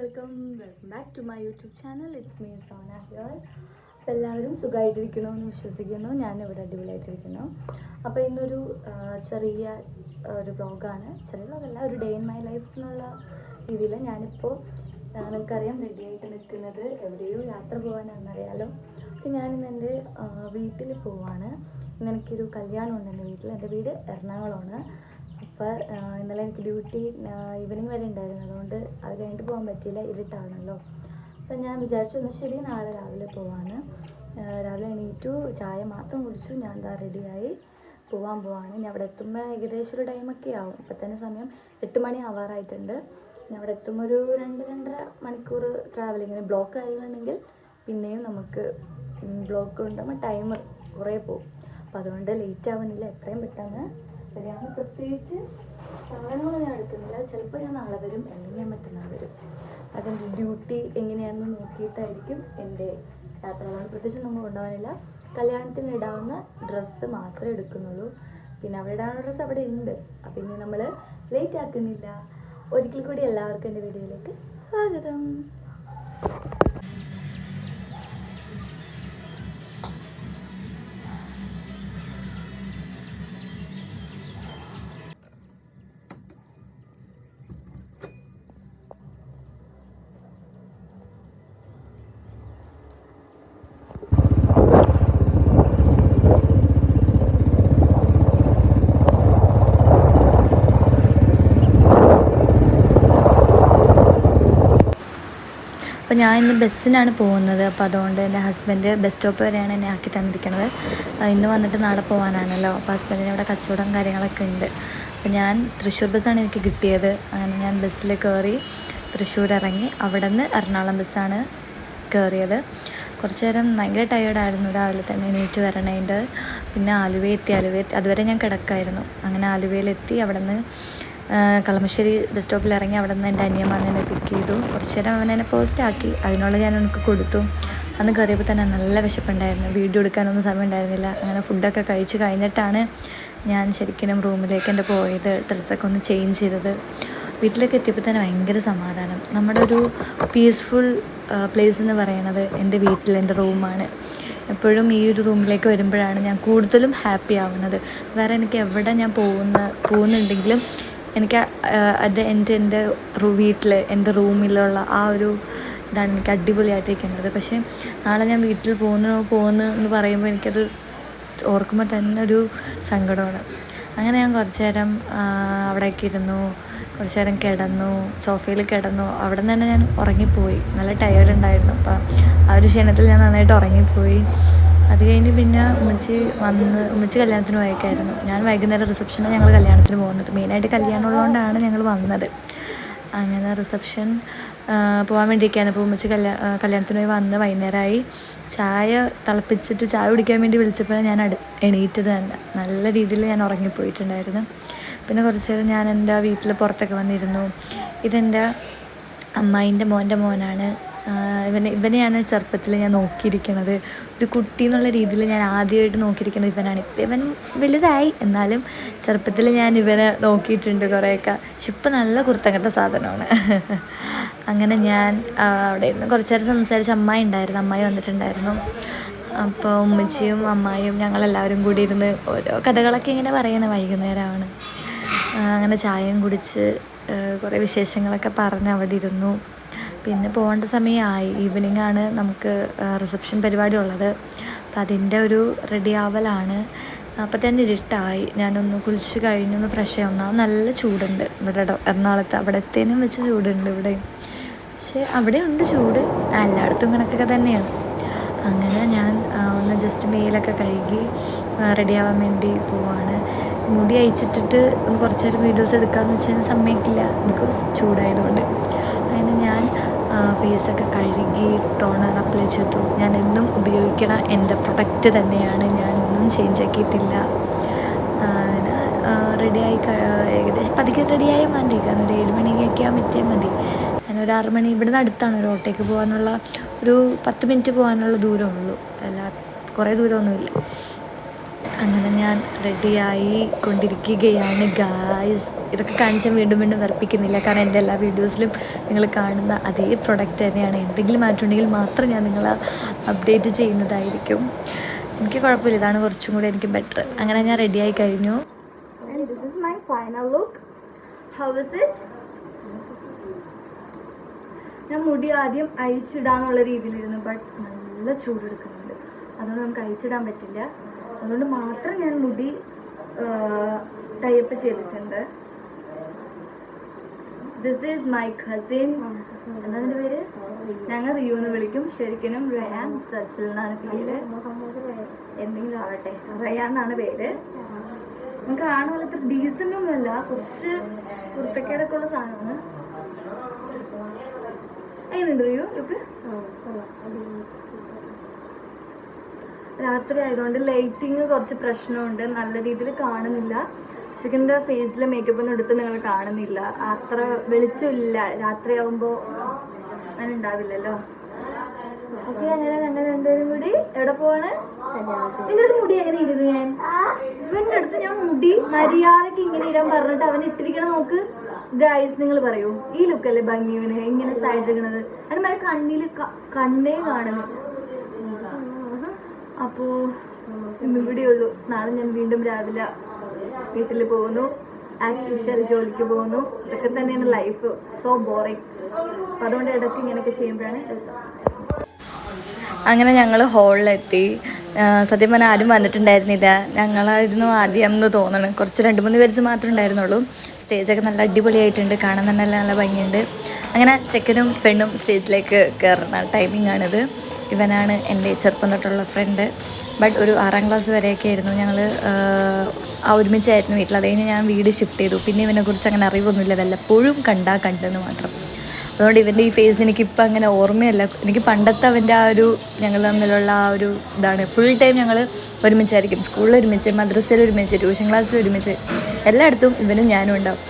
Welcome back to my YouTube channel. It's me Sona here. അപ്പോൾ എല്ലാവരും സുഖമായിട്ടിരിക്കണമെന്ന് വിശ്വസിക്കുന്നു. ഞാനിവിടെ അടിപൊളിയായിട്ടിരിക്കുന്നു. അപ്പോൾ ഇന്നൊരു ചെറിയ ഒരു വ്ളോഗാണ്. ചെറിയ വ്ളോഗല്ല, ഒരു ഡേ ഇൻ മൈ ലൈഫ് എന്നുള്ള രീതിയിൽ ഞാനിപ്പോൾ നിങ്ങൾക്കറിയാം റെഡിയായിട്ട് നിൽക്കുന്നത് എവിടെയോ യാത്ര പോകാനാണെന്നറിയാലോ. അപ്പോൾ ഞാനിന്ന് എൻ്റെ വീട്ടിൽ പോവാണ്. ഇന്ന് എനിക്കൊരു കല്യാണം ഉണ്ട് എൻ്റെ വീട്ടിൽ. എൻ്റെ വീട് എറണാകുളമാണ്. അപ്പോൾ ഇന്നലെ എനിക്ക് ഡ്യൂട്ടി ഈവനിങ് വരെ ഉണ്ടായിരുന്നു, അതുകൊണ്ട് അത് കഴിഞ്ഞിട്ട് പോകാൻ പറ്റിയില്ല, ഇരുട്ടാണല്ലോ. അപ്പം ഞാൻ വിചാരിച്ചു എന്നാൽ ശരി നാളെ രാവിലെ പോവാണ്. രാവിലെ എണീറ്റു, ചായ മാത്രം കുടിച്ചു, ഞാൻ എന്താ റെഡിയായി പോവാണ്. ഞാൻ അവിടെ എത്തുമ്പോൾ ഏകദേശം ഒരു ടൈമൊക്കെ ആവും. ഇപ്പം തന്നെ സമയം 8 മണി ആവാറായിട്ടുണ്ട്. ഞാൻ അവിടെ എത്തുമ്പോൾ ഒരു 2-2.5 മണിക്കൂർ ട്രാവലിങ്ങിന്. ബ്ലോക്ക് കാര്യങ്ങളുണ്ടെങ്കിൽ പിന്നെയും നമുക്ക് ബ്ലോക്ക് ഉണ്ടാകുമ്പോൾ ടൈം കുറേ പോകും. അപ്പം അതുകൊണ്ട് ലേറ്റ് ആവുന്നില്ല, എത്രയും പെട്ടെന്ന് ഞാൻ പ്രത്യേകിച്ച് സാധനങ്ങൾ ഞാൻ എടുക്കുന്നില്ല. ചിലപ്പോൾ ഞാൻ നാളെ വരും, അല്ലെങ്കിൽ ഞാൻ മറ്റന്നാൾ വരും. അതെൻ്റെ ഡ്യൂട്ടി എങ്ങനെയാണെന്ന് നോക്കിയിട്ടായിരിക്കും എൻ്റെ യാത്ര. അതുകൊണ്ട് പ്രത്യേകിച്ച് നമ്മൾ കൊണ്ടുപോകാനില്ല. കല്യാണത്തിന് ഇടാവുന്ന ഡ്രസ്സ് മാത്രമേ എടുക്കുന്നുള്ളൂ. പിന്നെ അവിടെ ഇടാനുള്ള ഡ്രസ്സ് അവിടെ ഉണ്ട്. അപ്പം ഇനി നമ്മൾ ലേറ്റ് ആക്കുന്നില്ല. ഒരിക്കൽ കൂടി എല്ലാവർക്കും എൻ്റെ വീഡിയോയിലേക്ക് സ്വാഗതം. അപ്പോൾ ഞാൻ ഇന്ന് ബസ്സിനാണ് പോകുന്നത്. അപ്പോൾ അതുകൊണ്ട് എൻ്റെ ഹസ്ബൻഡ് ബസ് സ്റ്റോപ്പ് വരെയാണ് എന്നെ ആക്കി തന്നിരിക്കുന്നത്. ഇന്ന് വന്നിട്ട് നാളെ പോകാനാണല്ലോ. അപ്പോൾ ഹസ്ബൻഡിന് ഇവിടെ കച്ചവടം കാര്യങ്ങളൊക്കെ ഉണ്ട്. അപ്പോൾ ഞാൻ തൃശ്ശൂർ ബസ്സാണ് എനിക്ക് കിട്ടിയത്. അങ്ങനെ ഞാൻ ബസ്സിൽ കയറി തൃശ്ശൂർ ഇറങ്ങി. അവിടെ നിന്ന് എറണാകുളം ബസ്സാണ് കയറിയത്. കുറച്ച് നേരം ഭയങ്കര ടയേർഡായിരുന്നു രാവിലെ തന്നെ എണീറ്റ് വരണേൻ്റെ. പിന്നെ ആലുവ എത്തി. അതുവരെ ഞാൻ കിടക്കായിരുന്നു. അങ്ങനെ ആലുവയിലെത്തി. അവിടെ നിന്ന് കളമശ്ശേരി ബസ് സ്റ്റോപ്പിൽ ഇറങ്ങി. അവിടെ നിന്ന് എൻ്റെ അനിയൻ വന്ന് എന്നെ പിക്ക് ചെയ്തു. കുറച്ച് നേരം അവൻ എന്നെ പോസ്റ്റാക്കി. അതിനുള്ള ഞാൻ എനിക്ക് കൊടുത്തു. അന്ന് കയറിയപ്പോൾ തന്നെ നല്ല വിശപ്പുണ്ടായിരുന്നു. വീഡിയോ എടുക്കാനൊന്നും സമയം ഉണ്ടായിരുന്നില്ല. അങ്ങനെ ഫുഡൊക്കെ കഴിച്ച് കഴിഞ്ഞിട്ടാണ് ഞാൻ ശരിക്കും റൂമിലേക്ക് എൻ്റെ പോയത്. ഡ്രസ്സൊക്കെ ഒന്ന് ചേഞ്ച് ചെയ്തത്. വീട്ടിലേക്ക് എത്തിയപ്പോൾ തന്നെ ഭയങ്കര സമാധാനം. നമ്മുടെ ഒരു പീസ്ഫുൾ പ്ലേസ് എന്ന് പറയുന്നത് എൻ്റെ വീട്ടിൽ, എൻ്റെ റൂമാണ്. എപ്പോഴും ഈ ഒരു റൂമിലേക്ക് വരുമ്പോഴാണ് ഞാൻ കൂടുതലും ഹാപ്പി ആവുന്നത്. വേറെ എനിക്ക് എവിടെ ഞാൻ പോകുന്നുണ്ടെങ്കിലും എനിക്ക് അത് എൻ്റെ വീട്ടിൽ, എൻ്റെ റൂമിലുള്ള ആ ഒരു ഇതാണ് എനിക്ക് അടിപൊളിയായിട്ടിരിക്കുന്നത്. പക്ഷേ നാളെ ഞാൻ വീട്ടിൽ പോകുന്നു എന്ന് പറയുമ്പോൾ എനിക്കത് ഓർക്കുമ്പോൾ തന്നെ ഒരു സങ്കടമാണ്. അങ്ങനെ ഞാൻ കുറച്ച് നേരം അവിടേക്ക് ഇരുന്നു. കുറച്ച് നേരം കിടന്നു, സോഫയിൽ കിടന്നു. അവിടെ നിന്ന് തന്നെ ഞാൻ ഉറങ്ങിപ്പോയി. നല്ല ടയേർഡ് ഉണ്ടായിരുന്നു. അപ്പം ആ ഒരു ക്ഷീണത്തിൽ ഞാൻ നന്നായിട്ട് ഉറങ്ങിപ്പോയി. അത് കഴിഞ്ഞ് പിന്നെ ഉമ്മച്ചി കല്യാണത്തിന് പോയേക്കായിരുന്നു. ഞാൻ വൈകുന്നേരം റിസപ്ഷനാണ് ഞങ്ങൾ കല്യാണത്തിന് പോകുന്നത്. മെയിനായിട്ട് കല്യാണം ഉള്ളതുകൊണ്ടാണ് ഞങ്ങൾ വന്നത്. അങ്ങനെ റിസപ്ഷൻ പോകാൻ വേണ്ടിയിരിക്കുകയാണ്. അപ്പോൾ ഉമ്മച്ചി കല്യാണത്തിന് പോയി വന്ന് വൈകുന്നേരമായി. ചായ തിളപ്പിച്ചിട്ട് ചായ കുടിക്കാൻ വേണ്ടി വിളിച്ചപ്പോൾ ഞാൻ എണീറ്റത് തന്നെ. നല്ല രീതിയിൽ ഞാൻ ഉറങ്ങിപ്പോയിട്ടുണ്ടായിരുന്നു. പിന്നെ കുറച്ച് നേരം ഞാൻ എൻ്റെ വീട്ടിൽ പുറത്തൊക്കെ വന്നിരുന്നു. ഇതെൻ്റെ അമ്മായിൻ്റെ മോനാണ്. ഇവനെയാണ് ചെറുപ്പത്തിൽ ഞാൻ നോക്കിയിരിക്കുന്നത്. ഒരു കുട്ടി എന്നുള്ള രീതിയിൽ ഞാൻ ആദ്യമായിട്ട് നോക്കിയിരിക്കുന്നത് ഇവനാണ്. ഇപ്പം ഇവൻ വലുതായി, എന്നാലും ചെറുപ്പത്തിൽ ഞാൻ ഇവനെ നോക്കിയിട്ടുണ്ട് കുറേയൊക്കെ. പക്ഷെ ഇപ്പം നല്ല കുർത്തങ്കട്ട സാധനമാണ്. അങ്ങനെ ഞാൻ അവിടെ ഇരുന്ന് കുറച്ച് നേരം സംസാരിച്ച്. അമ്മായി വന്നിട്ടുണ്ടായിരുന്നു. അപ്പോൾ ഉമ്മച്ചിയും അമ്മായിയും ഞങ്ങളെല്ലാവരും കൂടി ഇരുന്ന് ഓരോ കഥകളൊക്കെ ഇങ്ങനെ പറയണം. വൈകുന്നേരമാണ്. അങ്ങനെ ചായയും കുടിച്ച് കുറേ വിശേഷങ്ങളൊക്കെ പറഞ്ഞ് അവിടെ ഇരുന്നു. പിന്നെ പോകേണ്ട സമയമായി. ഈവനിങ് ആണ് നമുക്ക് റിസപ്ഷൻ പരിപാടി ഉള്ളത്. അപ്പം അതിൻ്റെ ഒരു റെഡി ആവലാണ്. അപ്പം തന്നെ ഇരുട്ടായി. ഞാനൊന്ന് കുളിച്ച് കഴിഞ്ഞൊന്ന് ഫ്രഷ് ആവുന്ന. നല്ല ചൂടുണ്ട് ഇവിടെ എറണാകുളത്ത്. അവിടത്തേനും വെച്ച് ചൂടുണ്ട് ഇവിടെ. പക്ഷേ അവിടെ ഉണ്ട് ചൂട്, എല്ലായിടത്തും കണക്കൊക്കെ തന്നെയാണ്. അങ്ങനെ ഞാൻ ഒന്ന് ജസ്റ്റ് മേലൊക്കെ കഴുകി റെഡിയാവാൻ വേണ്ടി പോവാണ്. മുടി അയച്ചിട്ടിട്ട് ഒന്ന് കുറച്ച് നേരം വീഡിയോസ് എടുക്കാമെന്ന് വെച്ചാൽ സമ്മതിക്കില്ല, ബിക്കോസ് ചൂടായതുകൊണ്ട്. അങ്ങനെ ഞാൻ ഫേസൊക്കെ കഴുകി ടോണർ അപ്ലൈ ചെയ്തു. ഞാൻ എന്നും ഉപയോഗിക്കണ എൻ്റെ പ്രൊഡക്റ്റ് തന്നെയാണ്. ഞാനൊന്നും ചേഞ്ച് ആക്കിയിട്ടില്ല. അങ്ങനെ റെഡിയായി. ഏകദേശം പതുക്കെ റെഡിയായാൽ മതി. കാരണം ഒരു 7 മണിക്കൊക്കെ ആകുമ്പോൾ എത്തിയാൽ മതി. ഞാനൊരു 6 മണി, ഇവിടുന്ന് അടുത്താണ് ഒരു ഓട്ടോയ്ക്ക് പോകാനുള്ള ഒരു 10 മിനിറ്റ് പോകാനുള്ള ദൂരമുള്ളൂ. കുറേ ദൂരമൊന്നുമില്ല. അങ്ങനെ ഞാൻ റെഡിയായി കൊണ്ടിരിക്കുകയാണ് ഗായ്സ്. ഇതൊക്കെ കാണിച്ചാൽ വീണ്ടും വീണ്ടും വർപ്പിക്കുന്നില്ല, കാരണം എൻ്റെ എല്ലാ വീഡിയോസിലും നിങ്ങൾ കാണുന്ന അതേ പ്രൊഡക്റ്റ് തന്നെയാണ്. എന്തെങ്കിലും മാറ്റമുണ്ടെങ്കിൽ മാത്രം ഞാൻ നിങ്ങളെ അപ്ഡേറ്റ് ചെയ്യുന്നതായിരിക്കും. എനിക്ക് കുഴപ്പമില്ല, ഇതാണ് കുറച്ചും കൂടി എനിക്ക് ബെറ്റർ. അങ്ങനെ ഞാൻ റെഡിയായി കഴിഞ്ഞു. And this is my final look. How is it? ഞാൻ മുടി ആദ്യം അഴിച്ചിടാന്നുള്ള രീതിയിലിരുന്നു, ബട്ട് നല്ല ചൂടെടുക്കുന്നുണ്ട്, അതുകൊണ്ട് നമുക്ക് അഴിച്ചിടാൻ പറ്റില്ല. അതുകൊണ്ട് മാത്രം ഞാൻ മുടി ടൈപ്പ് ചെയ്തിട്ടുണ്ട്. This is my cousin. എന്നതിൻ്റെ പേര് ഞങ്ങൾ റിയു എന്ന് വിളിക്കും. ശരിക്കും റയാൻ സച്ചിൽ എന്നാണ് പേര്. എന്തെങ്കിലും ആവട്ടെ, റയാൻ എന്നാണ് പേര്. നമുക്ക് കാണുമ്പോൾ ഇത്ര ഡീസൻ്റൊന്നുമല്ല, കുറച്ച് കുർത്തക്കേടൊക്കെ ഉള്ള സാധനമാണ്. എങ്ങനെയുണ്ട് റിയു ലുക്ക്? രാത്രി ആയതുകൊണ്ട് ലൈറ്റിങ് കുറച്ച് പ്രശ്നമുണ്ട്, നല്ല രീതിയിൽ കാണുന്നില്ല. ശരിക്കും ഫേസിലെ മേക്കപ്പ് ഒന്നും എടുത്ത് നിങ്ങൾ കാണുന്നില്ല, അത്ര വെളിച്ചമില്ല. രാത്രി ആവുമ്പോൾ അങ്ങനെ ഉണ്ടാവില്ലല്ലോ. ഓക്കെ, അങ്ങനെ ഞങ്ങൾ രണ്ടുപേരും കൂടി എവിടെ പോവാണ്? നിങ്ങളുടെ മുടി എങ്ങനെ ഇരുന്നു? ഇവൻ്റെ അടുത്ത് ഞാൻ മുടി മര്യാദക്ക് ഇങ്ങനെ ഇരാൻ പറഞ്ഞിട്ട് അവൻ ഇട്ടിരിക്കണം. നോക്ക് ഗൈസ്, നിങ്ങൾ പറയൂ, ഈ ലുക്കല്ലേ ഭംഗി ഇവന് ഇങ്ങനെ സൈഡ് ഇരിക്കണത്? അതിന് മറ്റേ കണ്ണിൽ കണ്ണേ കാണുന്നു. അപ്പോൾ ഇന്നും കൂടി ഉള്ളൂ. നാളെ ഞാൻ വീണ്ടും രാവിലെ വീട്ടിൽ പോകുന്നു, ആസ് യൂഷ്വൽ ജോലിക്ക് പോകുന്നു. ഇതൊക്കെ തന്നെയാണ് ലൈഫ്, സോ ബോറിങ്. അപ്പം അതുകൊണ്ട് ഇടയ്ക്ക് ഇങ്ങനെയൊക്കെ ചെയ്യുമ്പോഴാണ് രസം. അങ്ങനെ ഞങ്ങൾ ഹോളിലെത്തി. സത്യം പറഞ്ഞാൽ ആരും വന്നിട്ടുണ്ടായിരുന്നില്ല, ഞങ്ങളായിരുന്നു ആദ്യം എന്ന് തോന്നണം. കുറച്ച് 2-3 പേര് മാത്രമേ ഉണ്ടായിരുന്നുള്ളൂ. സ്റ്റേജൊക്കെ നല്ല അടിപൊളിയായിട്ടുണ്ട്, കാണാൻ തന്നെ നല്ല ഭംഗിയുണ്ട്. അങ്ങനെ ചെക്കനും പെണ്ണും സ്റ്റേജിലേക്ക് കയറുന്ന ടൈമിങ്ങാണിത്. ഇവനാണ് എൻ്റെ ചെറുപ്പം തൊട്ടുള്ള ഫ്രണ്ട്. ബട്ട് ഒരു 6ാം ക്ലാസ് വരെയൊക്കെ ആയിരുന്നു ഞങ്ങൾ ഒരുമിച്ചായിരുന്നു വീട്ടിൽ. അത് കഴിഞ്ഞ് ഞാൻ വീട് ഷിഫ്റ്റ് ചെയ്തു. പിന്നെ ഇവനെക്കുറിച്ച് അങ്ങനെ അറിവൊന്നുമില്ല, വല്ലപ്പോഴും കണ്ടെന്ന് മാത്രം. അതുകൊണ്ട് ഇവൻ്റെ ഈ ഫേസ് എനിക്കിപ്പോൾ അങ്ങനെ ഓർമ്മയല്ല. എനിക്ക് പണ്ടത്തെ അവൻ്റെ ആ ഒരു ഞങ്ങൾ തമ്മിലുള്ള ആ ഒരു ഇതാണ്. ഫുൾ ടൈം ഞങ്ങൾ ഒരുമിച്ചായിരിക്കും, സ്കൂളിൽ ഒരുമിച്ച്, മദ്രസയിൽ ഒരുമിച്ച്, ട്യൂഷൻ ക്ലാസ്സിൽ ഒരുമിച്ച്, എല്ലായിടത്തും ഇവനും ഞാനും ഉണ്ടാവും.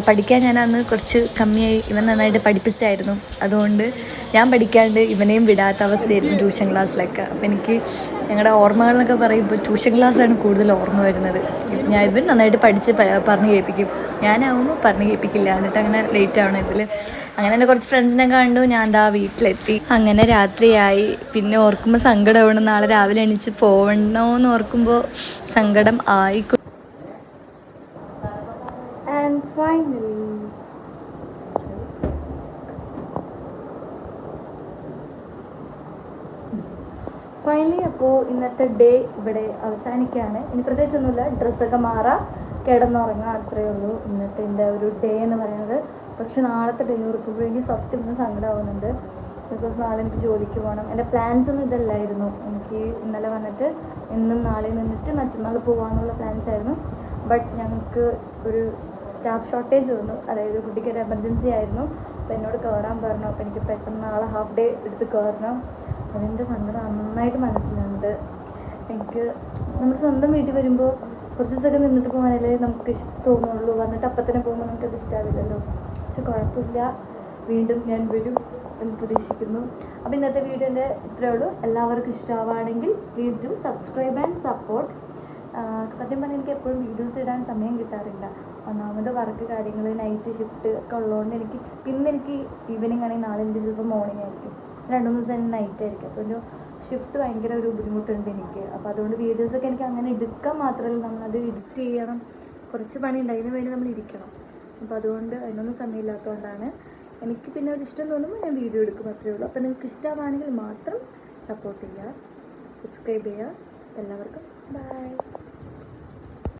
പഠിക്കാൻ ഞാൻ അന്ന് കുറച്ച് കമ്മിയായി, ഇവൻ നന്നായിട്ട് പഠിപ്പിച്ചിട്ടായിരുന്നു. അതുകൊണ്ട് ഞാൻ പഠിക്കാണ്ട് ഇവനെയും വിടാത്ത അവസ്ഥയായിരുന്നു ട്യൂഷൻ ക്ലാസ്സിലൊക്കെ. അപ്പോൾ എനിക്ക് ഞങ്ങളുടെ ഓർമ്മകളെന്നൊക്കെ പറയുമ്പോൾ ട്യൂഷൻ ക്ലാസ്സാണ് കൂടുതൽ ഓർമ്മ വരുന്നത്. ഇവൻ നന്നായിട്ട് പഠിച്ച് പറഞ്ഞ് കേൾപ്പിക്കും, ഞാനാവുമ്പോൾ പറഞ്ഞ് കേൾപ്പിക്കില്ല. എന്നിട്ട് അങ്ങനെ ലേറ്റ് ആവണം ഇതിൽ. അങ്ങനെ എൻ്റെ കുറച്ച് ഫ്രണ്ട്സിനെ കണ്ടു, ഞാൻ ദാ വീട്ടിലെത്തി. അങ്ങനെ രാത്രിയായി. പിന്നെ ഓർക്കുമ്പോൾ സങ്കടമാണ്, നാളെ രാവിലെ എണീച്ച് പോകണമെന്ന് ഓർക്കുമ്പോൾ സങ്കടം ആയിക്കോ. And ഫൈനലി അപ്പോൾ ഇന്നത്തെ ഡേ ഇവിടെ അവസാനിക്കുകയാണ്. ഇനി പ്രത്യേകിച്ചൊന്നുമില്ല, ഡ്രസ്സൊക്കെ മാറാം, കിടന്നുറങ്ങാം, അത്രയേ ഉള്ളൂ ഇന്നത്തെ എൻ്റെ ഒരു ഡേ എന്ന് പറയുന്നത്. പക്ഷെ നാളത്തെ ഡേ ഓർക്കുമ്പോൾ എനിക്ക് സത്യം സങ്കടമാവുന്നുണ്ട്. ബിക്കോസ് നാളെ എനിക്ക് ജോലിക്ക് പോകണം. എൻ്റെ പ്ലാൻസ് ഒന്നും ഇതല്ലായിരുന്നു. എനിക്ക് ഇന്നലെ വന്നിട്ട് ഇന്നും നാളെ നിന്നിട്ട് മറ്റന്നാൾ പോകാമെന്നുള്ള പ്ലാൻസ് ആയിരുന്നു. ബട്ട് ഞങ്ങൾക്ക് ഒരു സ്റ്റാഫ് ഷോർട്ടേജ് വന്നു, അതായത് കുട്ടിക്ക് ഒരു എമർജൻസി ആയിരുന്നു. അപ്പോൾ എന്നോട് കയറാൻ പറഞ്ഞു. അപ്പോൾ എനിക്ക് പെട്ടെന്ന് നാളെ ഹാഫ് ഡേ എടുത്ത് കയറണം. അതിൻ്റെ സങ്കടം നന്നായിട്ട് മനസ്സിലുണ്ട്. എനിക്ക് നമ്മൾ സ്വന്തം വീട്ടിൽ വരുമ്പോൾ കുറച്ച് ദിവസമൊക്കെ നിന്നിട്ട് പോകാനല്ലേ നമുക്ക് തോന്നുള്ളൂ. വന്നിട്ട് അപ്പം തന്നെ പോകുമ്പോൾ നമുക്കത് ഇഷ്ടമാവില്ലല്ലോ. പക്ഷെ കുഴപ്പമില്ല, വീണ്ടും ഞാൻ വരും എന്ന് പ്രതീക്ഷിക്കുന്നു. അപ്പോൾ ഇന്നത്തെ വീഡിയോൻ്റെ ഇത്രയേ ഉള്ളൂ. എല്ലാവർക്കും ഇഷ്ടമാവുകയാണെങ്കിൽ please do subscribe and support. സത്യം പറഞ്ഞാൽ എനിക്ക് എപ്പോഴും വീഡിയോസ് ഇടാൻ സമയം കിട്ടാറില്ല. ഒന്നാമത് വർക്ക് കാര്യങ്ങൾ, നൈറ്റ് ഷിഫ്റ്റ് ഒക്കെ ഉള്ളതുകൊണ്ട് എനിക്ക് ഈവനിങ് ആണെങ്കിൽ നാളെ എനിക്ക് ചിലപ്പോൾ മോർണിംഗ് ആയിരിക്കും, 2-3 ദിവസം നൈറ്റ് ആയിരിക്കും. അപ്പോൾ ഒരു ഷിഫ്റ്റ് ഭയങ്കര ഒരു ബുദ്ധിമുട്ടുണ്ട് എനിക്ക്. അപ്പോൾ അതുകൊണ്ട് വീഡിയോസൊക്കെ എനിക്ക് അങ്ങനെ എടുക്കാൻ മാത്രമല്ല, നമ്മളത് എഡിറ്റ് ചെയ്യണം, കുറച്ച് പണിയുണ്ട്, അതിന് വേണ്ടി നമ്മൾ ഇരിക്കണം. അപ്പോൾ അതുകൊണ്ട് അതിനൊന്നും സമയമില്ലാത്തതുകൊണ്ടാണ്. എനിക്ക് പിന്നെ ഒരു ഇഷ്ടം തോന്നുമ്പോൾ ഞാൻ വീഡിയോ എടുക്കും, അത്രയേ ഉള്ളൂ. അപ്പോൾ നിങ്ങൾക്ക് ഇഷ്ടമാണെങ്കിൽ മാത്രം സപ്പോർട്ട് ചെയ്യുക, സബ്സ്ക്രൈബ് ചെയ്യുക. എല്ലാവർക്കും ബൈ.